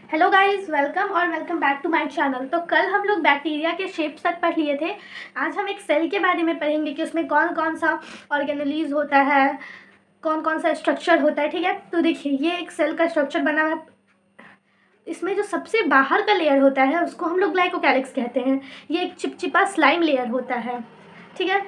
Hello guys, welcome back to my channel. तो कल हम लोग बैक्टीरिया के शेप्स तक पढ़ लिए थे। आज हम एक सेल के बारे में पढ़ेंगे कि उसमें कौन कौन सा ऑर्गेनेलीज होता है, कौन कौन सा स्ट्रक्चर होता है। ठीक है, तो देखिए ये एक सेल का स्ट्रक्चर बना हुआ है। इसमें जो सबसे बाहर का लेयर होता है उसको हम लोग ग्लाइकोकैलिक्स कहते हैं। ये एक चिपचिपा स्लाइम लेयर होता है। ठीक है,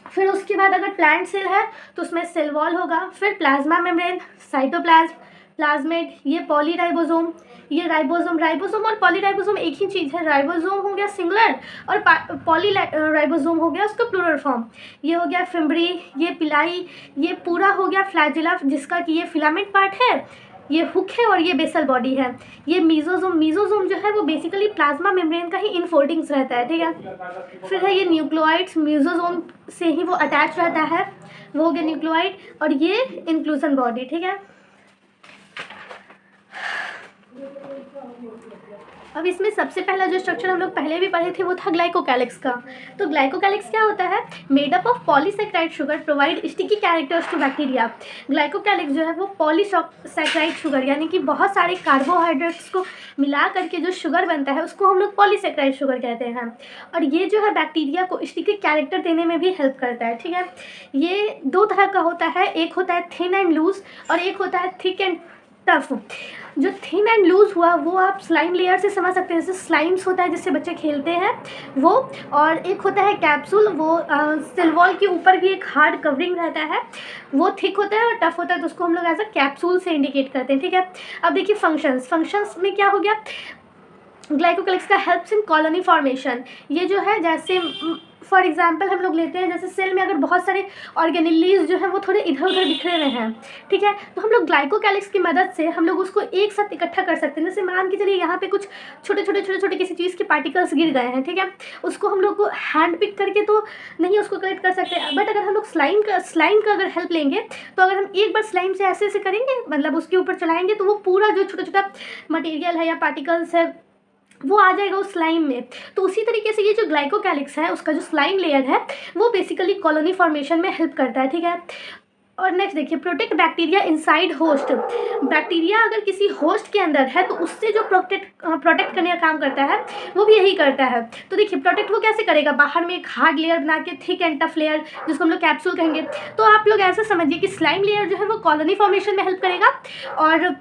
फिर उसके बाद अगर प्लांट सेल है तो उसमें सेल वॉल होगा, फिर प्लाज्मा मेम्ब्रेन, साइटोप्लाज्म, प्लाज्मेट, ये पॉलीराइबोसोम, ये राइबोसोम और पॉलीराइबोसोम एक ही चीज़ है। राइबोसोम हो गया सिंगुलर और पॉलीराइबोसोम हो गया उसका प्लूरल फॉर्म। ये हो गया फिम्ब्री, ये पिलाई, ये पूरा हो गया फ्लैजिला जिसका कि ये फिलामेंट पार्ट है, ये हुक है और ये बेसल बॉडी है। ये मीजोजोम जो है वो बेसिकली प्लाज्मा मेम्ब्रेन का ही इनफोल्डिंग्स रहता है। ठीक है, फिर है ये न्यूक्लियोइड्स, म्यूजोजोम से ही वो अटैच रहता है, वो हो गया न्यूक्लियोइड। और ये इंक्लूजन बॉडी। ठीक है, अब इसमें सबसे पहला जो स्ट्रक्चर हम लोग पहले भी पढ़े थे वो था ग्लाइकोकैलिक्स का। तो ग्लाइकोकैलिक्स क्या होता है? Made up of polysaccharide sugar provide sticky characters to bacteria. Glycocalyx जो है वो पॉलीसेक्राइड शुगर यानी कि बहुत सारे कार्बोहाइड्रेट्स को मिला करके जो शुगर बनता है उसको हम लोग पॉलीसेक्राइड शुगर कहते हैं। और ये जो है बैक्टीरिया को स्टिकी कैरेक्टर देने में भी हेल्प करता है। ठीक है, ये दो तरह का होता है, एक होता है थिन एंड लूज और एक होता है थिक एंड टफ। जो थिन एंड लूज हुआ वो आप स्लाइम लेयर से समझ सकते हैं, जैसे स्लाइम्स होता है जिससे बच्चे खेलते हैं वो। और एक होता है कैप्सूल, वो सेल वॉल के ऊपर भी एक हार्ड कवरिंग रहता है, वो थिक होता है और टफ होता है, तो उसको हम लोग एज अ कैप्सूल से इंडिकेट करते हैं। ठीक है, अब देखिए फंक्शंस में क्या हो गया। ग्लाइकोकैलिक्स का हेल्प्स इन कॉलोनी फॉर्मेशन। ये जो है जैसे फॉर एग्जांपल हम लोग लेते हैं, जैसे सेल में अगर बहुत सारे ऑर्गेनेलीज जो है वो थोड़े इधर उधर बिखरे हुए हैं, ठीक है, तो हम लोग ग्लाइकोकैलिक्स की मदद से हम लोग उसको एक साथ इकट्ठा कर सकते हैं। जैसे मान के चलिए यहाँ पे कुछ छोटे किसी चीज़ के पार्टिकल्स गिर गए हैं, ठीक है, उसको हम लोग को हैंड पिक करके तो नहीं उसको कलेक्ट कर सकते, बट अगर हम लोग स्लाइम का अगर हेल्प लेंगे तो अगर हम एक बार स्लाइम से ऐसे करेंगे, मतलब उसके ऊपर चलाएंगे, तो वो पूरा जो छोटा मटेरियल है या पार्टिकल्स है वो आ जाएगा उस स्लाइम में। तो उसी तरीके से ये जो ग्लाइकोकैलिक्स है उसका जो स्लाइम लेयर है वो बेसिकली कॉलोनी फॉर्मेशन में हेल्प करता है। ठीक है, और नेक्स्ट देखिए protect bacteria inside host. Bacteria अगर किसी होस्ट के अंदर है तो उससे जो प्रोटेक्ट करने का काम करता है वो भी यही करता है। तो देखिए प्रोटेक्ट वो कैसे करेगा, बाहर में एक हार्ड लेयर बना के, थिक एंड टफ लेयर जिसको हम लोग कैप्सूल कहेंगे। तो आप लोग ऐसा समझिए कि स्लाइम लेयर जो है वो कॉलोनी फॉर्मेशन में हेल्प करेगा और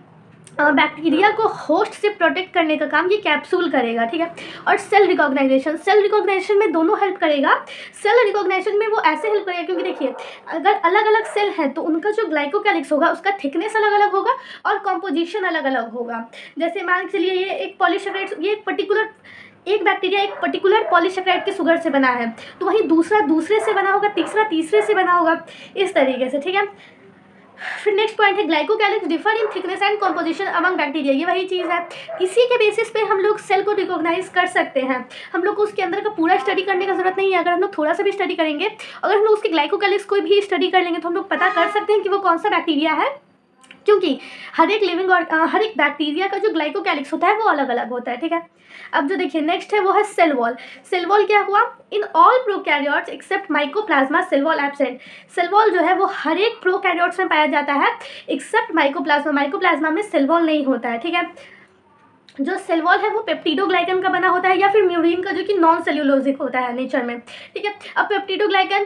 बैक्टीरिया को होस्ट से प्रोटेक्ट करने का काम ये कैप्सूल करेगा। ठीक है, और सेल रिकॉग्नाइजेशन में दोनों हेल्प करेगा। सेल रिकॉग्नाइजेशन में वो ऐसे हेल्प करेगा क्योंकि देखिए अगर अलग अलग सेल है तो उनका जो ग्लाइकोकैलिक्स होगा उसका थिकनेस अलग अलग होगा और कॉम्पोजिशन अलग अलग होगा। जैसे मान के चलिए ये एक पॉलीसेक्राइड, ये एक बैक्टीरिया एक पर्टिकुलर पॉलीसेक्राइड के शुगर से बना है, तो वहीं दूसरा दूसरे से बना होगा, तीसरा तीसरे से बना होगा, इस तरीके से। ठीक है, फिर नेक्स्ट पॉइंट है glycocalyx differ in thickness and composition among bacteria. ये वही चीज़ है, इसी के बेसिस पे हम लोग सेल को रिकॉग्नाइज कर सकते हैं। हम लोग को उसके अंदर का पूरा स्टडी करने का जरूरत नहीं है, अगर हम लोग थोड़ा सा भी स्टडी करेंगे, अगर हम लोग उसके ग्लाइकोकैलिक्स को भी स्टडी कर लेंगे तो हम लोग पता कर सकते हैं कि वो कौन सा बैक्टीरिया है, क्योंकि हर एक लिविंग और हर एक बैक्टीरिया का जो ग्लाइकोकैलिक्स होता है वो अलग अलग होता है। ठीक है, अब जो देखिए नेक्स्ट है वो है सेल वॉल। सेल वॉल क्या हुआ, in all prokaryotes except mycoplasma cell wall absent. Cell wall जो है वो हर एक प्रोकैरियोट्स में पाया जाता है एक्सेप्ट माइकोप्लाज्मा में सेल वॉल नहीं होता है। ठीक है, जो सेल वॉल है वो पेप्टिडोग्लाइकन का बना होता है या फिर म्यूरिन का, जो कि नॉन सेल्यूलोजिक होता है नेचर में। ठीक है, अब पेप्टिडोग्लाइकन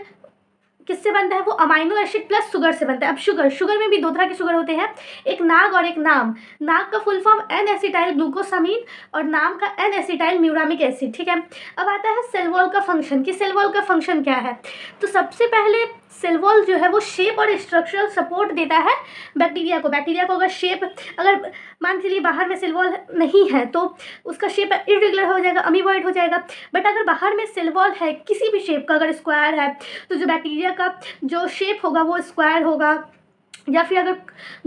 किससे बनता है, वो अमाइनो एसिड प्लस शुगर से बनता है। अब शुगर में भी दो तरह के शुगर होते हैं, एक नाग और एक नाम। नाग का full form N acetyl glucosamine और नाम का एन एसिटाइल म्यूरामिक एसिड। ठीक है, अब आता है सेल वॉल का फंक्शन, कि सेल वॉल का फंक्शन क्या है। तो सबसे पहले सेल वॉल जो है वो शेप और स्ट्रक्चरल सपोर्ट देता है बैक्टीरिया को अगर शेप, अगर मान चलिए बाहर में सेल वॉल नहीं है तो उसका शेप इरेगुलर हो जाएगा, अमीबॉइड हो जाएगा। बट अगर बाहर में सेल वॉल है किसी भी शेप का, अगर स्क्वायर है तो जो बैक्टीरिया का जो शेप होगा वो स्क्वायर होगा, या फिर अगर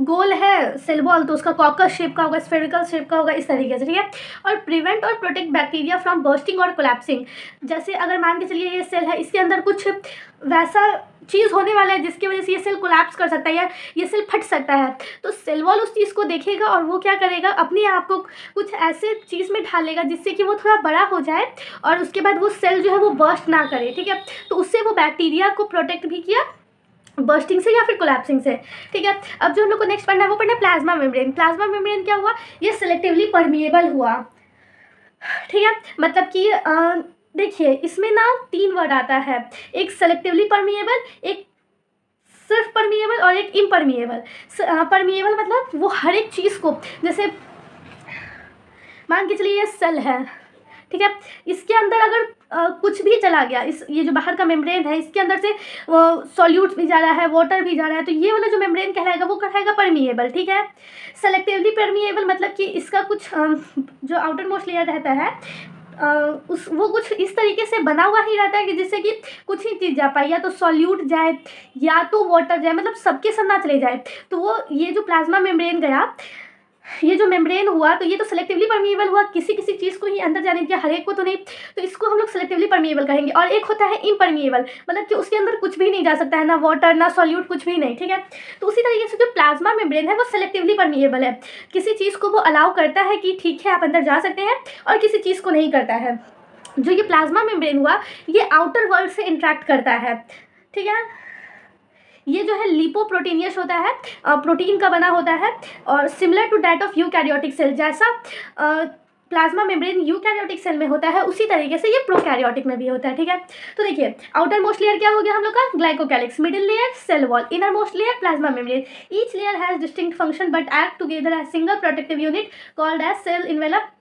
गोल है सेल वॉल तो उसका कॉकस शेप का होगा, स्फेरिकल शेप का होगा, इस तरीके से। ठीक है, और प्रिवेंट और प्रोटेक्ट बैक्टीरिया फ्रॉम बर्स्टिंग और कोलैप्सिंग। जैसे अगर मान के चलिए ये सेल है, इसके अंदर कुछ वैसा चीज़ होने वाला है जिसकी वजह से ये सेल कोलैप्स कर सकता है या ये सेल फट सकता है, तो सेल वॉल उस चीज़ को देखेगा और वो क्या करेगा, अपने आप को कुछ ऐसे चीज़ में ढालेगा जिससे कि वो थोड़ा बड़ा हो जाए और उसके बाद वो सेल जो है वो बर्स्ट ना करे। ठीक है, तो उससे वो बैक्टीरिया को प्रोटेक्ट भी किया बर्स्टिंग से या फिर कोलैप्सिंग से, ठीक है। अब जो हम लोग को नेक्स्ट पढ़ना है वो पढ़ना है प्लाज्मा मेम्ब्रेन। प्लाज्मा मेम्ब्रेन क्या हुआ, ये सिलेक्टिवली परमिएबल हुआ, ठीक है। मतलब कि देखिए इसमें ना 3 वर्ड आता है, एक सेलेक्टिवली परमिएबल, एक सिर्फ परमिएबल और एक इम्परमिएबल। परमिएबल मतलब वो हर एक चीज़ को, जैसे मान के चलिए ये सेल है, ठीक है, इसके अंदर अगर कुछ भी चला गया, इस ये जो बाहर का मेम्ब्रेन है इसके अंदर से सॉल्यूट भी जा रहा है, वाटर भी जा रहा है, तो ये वाला जो मेम्ब्रेन कहलाएगा वो कहलाएगा परमिएबल, ठीक है। सेलेक्टिवली परमिएबल मतलब कि इसका कुछ जो आउटर मोस्ट लेयर रहता है वो कुछ इस तरीके से बना हुआ ही रहता है कि जिससे कि कुछ ही चीज़ जा पाए, या तो सॉल्यूट जाए या तो वाटर जाए, मतलब सबके सब ना चले जाए। तो वो ये जो प्लाज्मा मेम्ब्रेन गया, ये जो मेम्ब्रेन हुआ, तो ये तो सेलेक्टिवली परमिएबल हुआ, किसी किसी चीज़ को ही अंदर जाने दिया, हर एक को तो नहीं, तो इसको हम लोग सेलेक्टिवली परमिएबल कहेंगे। और एक होता है इम्परमिएबल, मतलब कि उसके अंदर कुछ भी नहीं जा सकता है, ना वाटर ना सॉल्यूट, कुछ भी नहीं, ठीक है। तो उसी तरीके से जो प्लाज्मा मेम्ब्रेन है वो सेलेक्टिवली परमिएबल है, किसी चीज़ को वो अलाउ करता है कि ठीक है आप अंदर जा सकते हैं, और किसी चीज़ को नहीं करता है। जो ये प्लाज्मा मेम्ब्रेन हुआ ये आउटर वर्ल्ड से इंट्रैक्ट करता है, ठीक है। ये जो है लिपोप्रोटीनियस होता है, प्रोटीन का बना होता है, और similar to that of eukaryotic cell, जैसा प्लाज्मा मेम्ब्रेन यूकैरियोटिक सेल में होता है उसी तरीके से ये प्रोकैरियोटिक में भी होता है, ठीक है। तो देखिए आउटर मोस्ट लेयर क्या हो गया हम लोग का, glycocalyx, middle layer cell wall, innermost layer plasma membrane. Each layer has distinct function but act together as single protective unit called as cell envelope.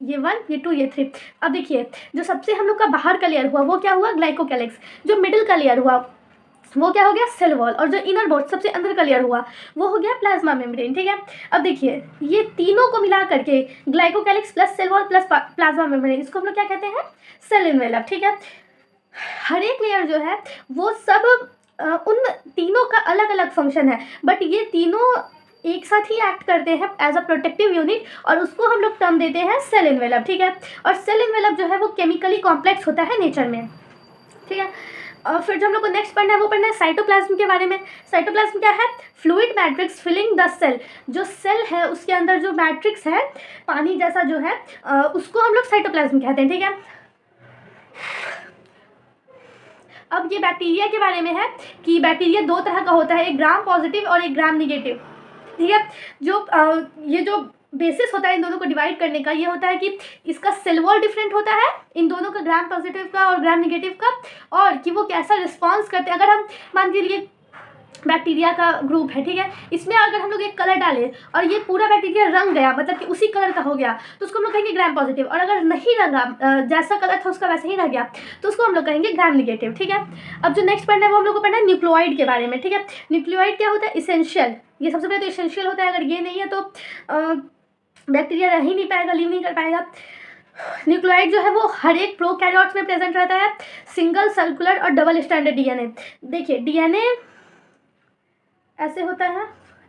ये 1, ये 2, ये 3। अब देखिए जो सबसे हम लोग का बाहर का लेयर हुआ वो क्या हुआ, ग्लाइकोकैलिक्स। जो मिडिल का लेयर हुआ वो क्या हो गया, सेल वॉल। और जो इनर बोर्ड सबसे अंदर का लेयर हुआ वो हो गया प्लाज्मा मेम्ब्रेन, ठीक है। अब देखिए ये तीनों को मिला करके glycocalyx plus cell wall plus plasma membrane, इसको हम लोग क्या कहते हैं, सेल इन्वेलप, ठीक है। हर एक लेयर जो है वो सब उन तीनों का अलग अलग फंक्शन है, बट ये तीनों एक साथ ही एक्ट करते हैं एज अ प्रोटेक्टिव यूनिट, और उसको हम लोग टर्म देते हैं सेल इन्वेलप, ठीक है। और सेल इन्वेलप जो है वो केमिकली कॉम्प्लेक्स होता है नेचर में, ठीक है। और फिर जो हम लोग को नेक्स्ट पढ़ना है वो पढ़ना है साइटोप्लाज्म के बारे में। साइटोप्लाज्म क्या है, fluid matrix filling the cell. जो सेल है उसके अंदर जो मैट्रिक्स है पानी जैसा जो है उसको हम लोग साइटोप्लाज्म कहते हैं, ठीक है। अब ये बैक्टीरिया के बारे में है कि बैक्टीरिया 2 तरह का होता है, एक ग्राम पॉजिटिव और एक ग्राम निगेटिव, ठीक है। जो ये जो बेसिस होता है इन दोनों को डिवाइड करने का, ये होता है कि इसका सेल वॉल डिफरेंट होता है इन दोनों का, ग्राम पॉजिटिव का और ग्राम निगेटिव का, और कि वो कैसा रिस्पॉन्स करते हैं। अगर हम मान के लिए बैक्टीरिया का ग्रुप है, ठीक है, इसमें अगर हम लोग एक कलर डालें और ये पूरा बैक्टीरिया रंग गया, मतलब कि उसी कलर का हो गया, तो उसको हम लोग कहेंगे ग्राम पॉजिटिव। और अगर नहीं रंगा, जैसा कलर था उसका वैसे ही रह गया, तो उसको हम लोग कहेंगे ग्राम निगेटिव, ठीक है। अब जो नेक्स्ट पढ़ना है वो हम लोग को पढ़ना है न्यूक्लियोइड के बारे में, ठीक है। न्यूक्लियोइड क्या होता है, इसेंशियल। ये सबसे पहले तो इसेंशियल होता है, अगर ये नहीं है तो बैक्टीरिया रह ही नहीं पाएगा, लीव नहीं कर पाएगा। न्यूक्लियोइड जो है वो हर एक प्रोकैरियोट्स में प्रेजेंट रहता है, सिंगल, सर्कुलर और डबल स्टैंडर्ड डीएनए। देखिए डीएनए ऐसे होता है,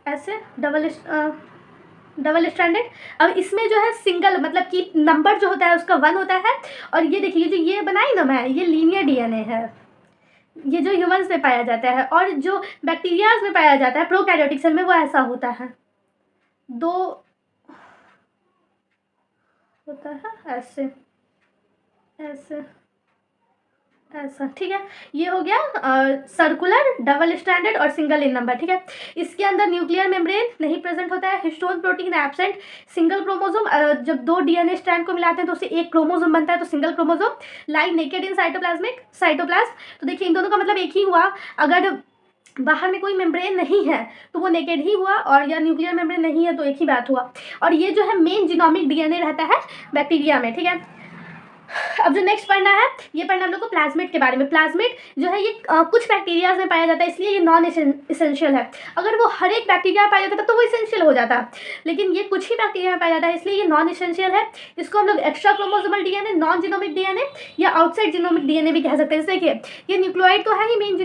ऐसे डबल स्टैंडर्ड। अब इसमें जो है सिंगल मतलब कि नंबर जो होता है उसका 1 होता है, और ये देखिए जो ये बनाई ना मैं, ये लीनियर डीएनए है, ये जो ह्यूमंस में पाया जाता है, और जो बैक्टीरियाज में पाया जाता है प्रोकैरियोटिक सेल में वो ऐसा होता है, 2 होता है, ऐसे ऐसे ऐसा, ठीक है। ये हो गया सर्कुलर, डबल स्टैंडर्ड और सिंगल इन नंबर, ठीक है। इसके अंदर न्यूक्लियर मेम्ब्रेन नहीं प्रेजेंट होता है, histone protein absent, single chromosome, जब 2 डीएनए स्ट्रैंड को मिलाते हैं तो उससे एक क्रोमोसोम बनता है, तो single chromosome, lie naked in cytoplasm. तो देखिए इन दोनों का मतलब एक ही हुआ, अगर बाहर में कोई मेम्ब्रेन नहीं है तो वो नेकेड ही हुआ, और या न्यूक्लियर मेम्ब्रेन नहीं है तो एक ही बात हुआ। और ये जो है मेन जीनोमिक डीएनए रहता है बैक्टीरिया में, ठीक है। अब जो नेक्स्ट पढ़ना है ये पढ़ना हम लोग को प्लाज्मिड के बारे में। प्लाज्मिड जो है ये कुछ बैक्टीरियाज में पाया जाता है, इसलिए ये नॉन इसेंशियल है। अगर वो हर एक बैक्टीरिया में पाया जाता तो वो इसेंशियल हो जाता, लेकिन ये कुछ ही बैक्टीरिया में पाया जाता है इसलिए ये नॉन इसेंशियल है। इसको हम लोग extra chromosomal DNA, non genomic DNA या आउटसाइड जीनोमिक डीएनए भी कह सकते हैं। देखिए ये न्यूक्लियोइड तो है ही मेन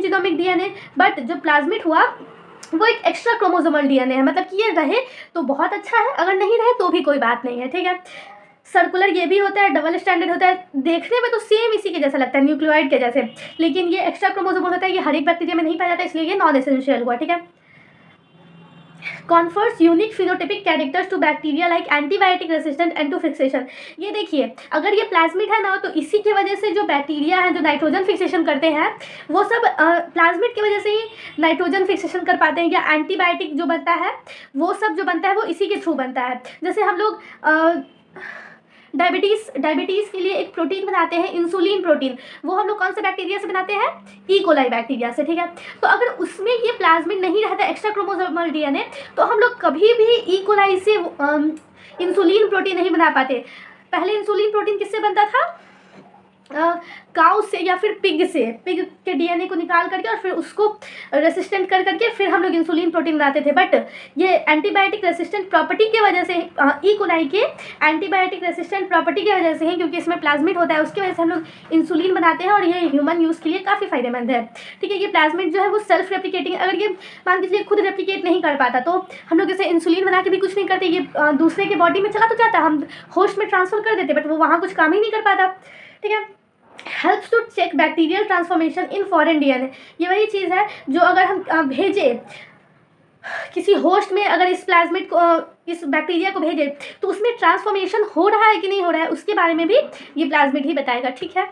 जीनोमिक डीएनए, बट जो प्लाज्मिड हुआ वो एक एक्स्ट्रा क्रोमोसोमल डीएनए है, मतलब कि ये रहे तो बहुत अच्छा है, अगर नहीं रहे तो भी कोई बात नहीं है, ठीक है। सर्कुलर ये भी होता है, डबल स्टैंडर्ड होता है, देखने में तो सेम इसी के जैसा लगता है न्यूक्लियोइड के जैसे, लेकिन ये एक्स्ट्रा क्रोमोसोमल होता है, ये हर एक बैक्टीरिया में नहीं पाया जाता, इसलिए ये नॉन एसेंशियल हुआ, ठीक है। Confers unique phenotypic characters to bacteria like antibiotic resistant and to fixation. ये देखिए, अगर ये प्लाज्मिड है ना, तो इसी की वजह से जो बैक्टीरिया है जो नाइट्रोजन फिक्सेशन करते हैं, वो सब प्लाज्मिड की वजह से ही नाइट्रोजन फिक्सेशन कर पाते हैं, या एंटीबायोटिक जो बनता है वो सब जो बनता है वो इसी के थ्रू बनता है। जैसे हम लोग डायबिटीज़ के लिए एक प्रोटीन बनाते हैं, इंसुलिन प्रोटीन, वो हम लोग कौन से बैक्टीरिया से बनाते हैं? ई कोलाई बैक्टीरिया से, ठीक है। तो अगर उसमें ये प्लाज्मिड नहीं रहता, एक्स्ट्रा क्रोमोसोमल डीएनए, तो हम लोग कभी भी ई कोलाई से इंसुलिन प्रोटीन नहीं बना पाते। पहले इंसुलिन प्रोटीन किससे बनता था? काउ से या फिर पिग से, पिग के डीएनए को निकाल करके और फिर उसको रेसिस्टेंट कर करके फिर हम लोग इंसुलिन प्रोटीन बनाते थे। बट ये एंटीबायोटिक रेसिस्टेंट प्रॉपर्टी की वजह से, ई कोलाई के एंटीबायोटिक रेसिस्टेंट प्रॉपर्टी की वजह से ही, क्योंकि इसमें प्लाज्मिड होता है, उसकी वजह से हम लोग इंसुलिन बनाते हैं और ये ह्यूमन यूज़ के लिए काफ़ी फायदेमंद है, ठीक है। ये प्लाज्मिड जो है वो सेल्फ रेप्लिकेटिंग, अगर ये मान लीजिए खुद रेप्लिकेट नहीं कर पाता तो हम लोग इसे इंसुलिन बना के भी कुछ नहीं करते, ये दूसरे के बॉडी में चला तो जाता, हम होस्ट में ट्रांसफर कर देते, बट वो वहाँ कुछ काम ही नहीं कर पाता, ठीक है। Helps to check bacterial transformation in foreign DNA. ये वही चीज़ है जो अगर हम भेजें किसी होस्ट में, अगर इस प्लाज्मिड को, इस बैक्टीरिया को भेजें, तो उसमें ट्रांसफॉर्मेशन हो रहा है कि नहीं हो रहा है, उसके बारे में भी ये प्लाज्मिड ही बताएगा, ठीक है।